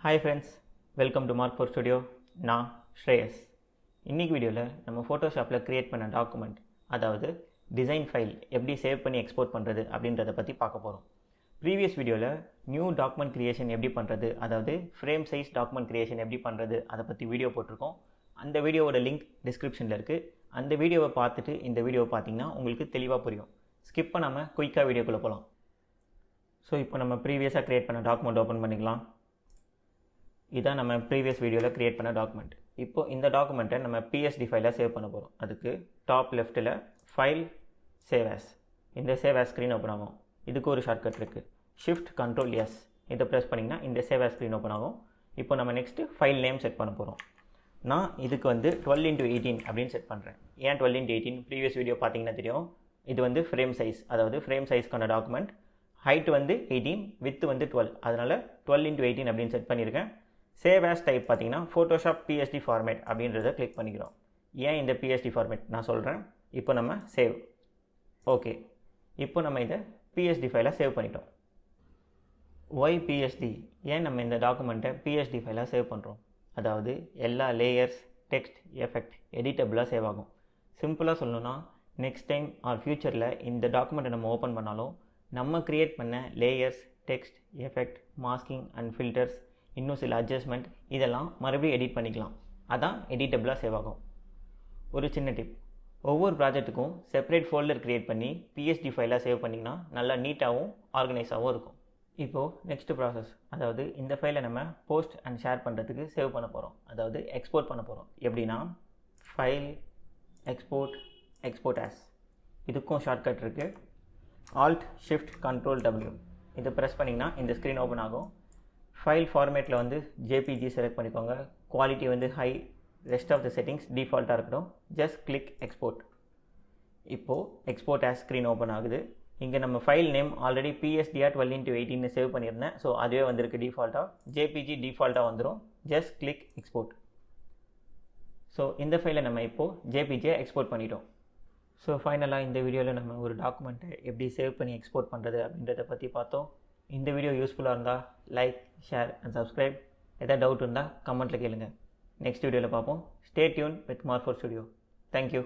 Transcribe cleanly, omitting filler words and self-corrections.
Hi friends, welcome to Mark 4 Studio. நான் ஸ்ரேயஸ். இன்னைக்கு வீடியோவில் நம்ம ஃபோட்டோஷாப்பில் க்ரியேட் பண்ண டாக்குமெண்ட், அதாவது டிசைன் ஃபைல் எப்படி சேவ் பண்ணி எக்ஸ்போர்ட் பண்ணுறது அப்படின்றத பற்றி பார்க்க போகிறோம். ப்ரீவியஸ் வீடியோவில் நியூ டாக்குமெண்ட் க்ரியேஷன் எப்படி பண்ணுறது, அதாவது ஃப்ரேம் சைஸ் டாக்குமெண்ட் க்ரியேஷன் எப்படி பண்ணுறது அதை பற்றி வீடியோ போட்டிருக்கோம். அந்த வீடியோவோட லிங்க் டிஸ்கிரிப்ஷனில் இருக்குது. அந்த வீடியோவை பார்த்துட்டு இந்த வீடியோவை பார்த்தீங்கன்னா உங்களுக்கு தெளிவாக புரியும். ஸ்கிப் பண்ணாமல் குயிக்காக வீடியோக்குள்ளே போகலாம். ஸோ இப்போ நம்ம ப்ரீவியஸாக க்ரியேட் பண்ண டாக்குமெண்ட் ஓப்பன் பண்ணிக்கலாம். இதான் நம்ம ப்ரீவியஸ் வீடியோவில் க்ரியேட் பண்ண டாக்குமெண்ட். இப்போ இந்த டாக்குமெண்ட்டை நம்ம பிஎஸ்டி ஃபைலாக சேவ் பண்ண போகிறோம். அதுக்கு டாப் லெஃப்ட்டில் ஃபைல் சேவ் ஆஸ், இந்த சேவ் ஆஸ் ஸ்க்ரீன் ஓப்பன் ஆகும். இதுக்கு ஒரு ஷார்ட்கட் இருக்குது, ஷிஃப்ட் கண்ட்ரோல் எஸ். இதை ப்ரெஸ் பண்ணிங்கன்னா இந்த சேவ் ஆஸ் ஸ்க்ரீன் ஓப்பன் ஆகும். இப்போ நம்ம நெக்ஸ்ட்டு ஃபைல் நேம் செட் பண்ண போகிறோம். நான் இதுக்கு 12x18 அப்படின்னு செட் பண்ணுறேன். ஏன் 12x18? ப்ரீவியஸ் வீடியோ பார்த்தீங்கன்னா தெரியும். இது ஃப்ரேம் சைஸ், அதாவது ஃப்ரேம் சைஸ்க்கான டாக்குமெண்ட். ஹைட் 18, வித் 12, அதனால் 12x18 அப்படின்னு செட் பண்ணியிருக்கேன். சேவ் ஆஸ் டைப் பார்த்தீங்கன்னா ஃபோட்டோஷாப் பிஎஸ்டி ஃபார்மேட் அப்படின்றத கிளிக் பண்ணிக்கிறோம். ஏன் இந்த பிஎஸ்டி ஃபார்மேட் நான் சொல்கிறேன். இப்போ நம்ம சேவ். ஓகே, இப்போ நம்ம இதை பிஎஸ்டி ஃபைலாக சேவ் பண்ணிட்டோம். Why PSD? ஏன் நம்ம இந்த டாக்குமெண்ட்டை பிஎஸ்டி ஃபைலாக சேவ் பண்ணுறோம்? அதாவது எல்லா லேயர்ஸ், டெக்ஸ்ட், எஃபெக்ட் எடிட்டபிளாக சேவ் ஆகும். சிம்பிளாக சொல்லணும்னா, நெக்ஸ்ட் டைம் ஆர் ஃப்யூச்சரில் இந்த டாக்குமெண்ட்டை நம்ம ஓப்பன் பண்ணாலும் நம்ம க்ரியேட் பண்ண layers, text, effect, masking and filters, இன்னும் சில அட்ஜஸ்ட்மெண்ட், இதெல்லாம் மறுபடியும் எடிட் பண்ணிக்கலாம். அதான் எடிட்டபிளாக சேவ் ஆகும். ஒரு சின்ன டிப், ஒவ்வொரு ப்ராஜெக்ட்டுக்கும் செப்பரேட் ஃபோல்டர் க்ரியேட் பண்ணி பிஎஸ்டி ஃபைலாக சேவ் பண்ணிங்கன்னா நல்லா நீட்டாகவும் ஆர்கனைஸாகவும் இருக்கும். இப்போது நெக்ஸ்ட் ப்ராசஸ், அதாவது இந்த ஃபைலை நம்ம போஸ்ட் அண்ட் ஷேர் பண்ணுறதுக்கு சேவ் பண்ண போகிறோம், அதாவது எக்ஸ்போர்ட் பண்ண போகிறோம். எப்படின்னா ஃபைல், எக்ஸ்போர்ட், எக்ஸ்போர்ட் ஆஸ். இதுக்கும் ஷார்ட்கட் இருக்குது, ஆல்ட் ஷிஃப்ட் கண்ட்ரோல் W. இதை ப்ரெஸ் பண்ணிங்கன்னா இந்த ஸ்க்ரீன் ஓப்பன் ஆகும். ஃபைல் ஃபார்மேட்டில் ஜேபிஜி செலக்ட் பண்ணிக்கோங்க. Quality high, rest of the settings டிஃபால்ட்டாக இருக்கட்டும். Just click export. இப்போது எக்ஸ்போர்ட் ஆஸ் ஸ்க்ரீன் ஓப்பன் ஆகுது. இங்கே நம்ம file name already PSDR 12x18 save பண்ணியிருந்தேன். ஸோ அதுவே வந்திருக்கு டிஃபால்ட்டாக. ஜேபிஜி டிஃபால்ட்டாக வந்துடும். Just click export. ஸோ இந்த ஃபைலை நம்ம இப்போது ஜேபிஜியை எக்ஸ்போர்ட் பண்ணிட்டோம். ஸோ ஃபைனலாக இந்த வீடியோவில் நம்ம ஒரு டாக்குமெண்ட்டை எப்படி சேவ் பண்ணி எக்ஸ்போர்ட் பண்ணுறது அப்படின்றத பற்றி பார்த்தோம். இந்த வீடியோ யூஸ்ஃபுல்லாக இருந்தால் லைக், ஷேர் அண்ட் சப்ஸ்கிரைப். எதாவது டவுட் இருந்தால் கமெண்ட்டில் கேளுங்க. நெக்ஸ்ட் வீடியோவில் பார்ப்போம். Stay tune with mark 4 studio. Thank you.